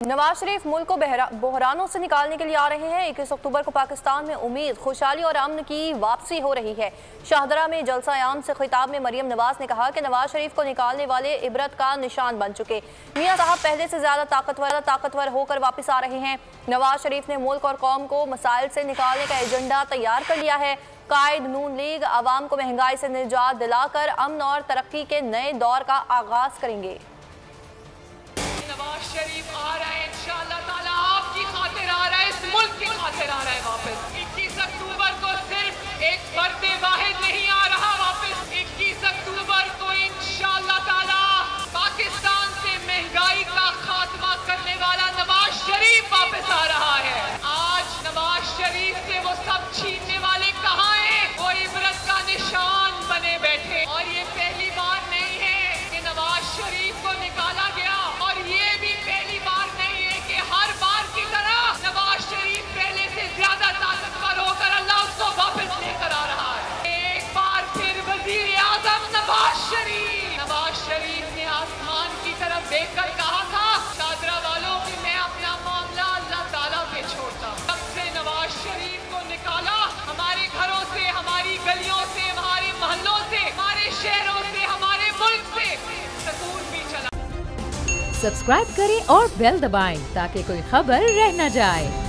नवाज शरीफ मुल्क को बहरानों से निकालने के लिए आ रहे हैं। 21 अक्टूबर को पाकिस्तान में उम्मीद, खुशहाली और अमन की वापसी हो रही है। शाहदरा में जलसा आम से खिताब में मरियम नवाज ने कहा कि नवाज शरीफ को निकालने वाले इबरत का निशान बन चुके। मियां साहब पहले से ज्यादा ताकतवर होकर वापस आ रहे हैं। नवाज शरीफ ने मुल्क और कौम को मसाइल से निकालने का एजेंडा तैयार कर लिया है। कायद नून लीग आवाम को महंगाई से निजात दिलाकर अमन और तरक्की के नए दौर का आगाज करेंगे। नवाज शरीफ आ रहा है, इंशाअल्लाह ताला आपकी खातिर आ रहा है, इस मुल्क की खातिर आ रहा है वापस। 21 अक्टूबर को सिर्फ एक फर्द वाहिद नहीं आ रहा वापस। 21 अक्टूबर को इंशाअल्लाह ताला पाकिस्तान से महंगाई का खात्मा करने वाला नवाज शरीफ वापस आ रहा है। आज नवाज शरीफ से वो सब छीनने वाले कहाँ हैं? वो इबरत का निशान बने बैठे। और ये पहली बार नहीं है कि नवाज शरीफ को निकाला गया, और ये भी पहली बार नहीं है कि हर बार की तरह नवाज शरीफ पहले से ज्यादा ताकतवर होकर अल्लाह उसको वापस लेकर आ रहा है। एक बार फिर वजीर आजम नवाज शरीफ ने आसमान की तरफ देखकर कहा था, शाहदरा वालों कि मैं अपना मामला अल्लाह ताला पे छोड़ता हूं। तब से नवाज शरीफ को निकाला, हमारे घरों से, हमारी गलियों से, हमारे मोहल्लों से, हमारे शहरों से, हमारे मुल्क से सुकून भी चला। सब्सक्राइब करें और बेल दबाएं ताकि कोई खबर रह न जाए।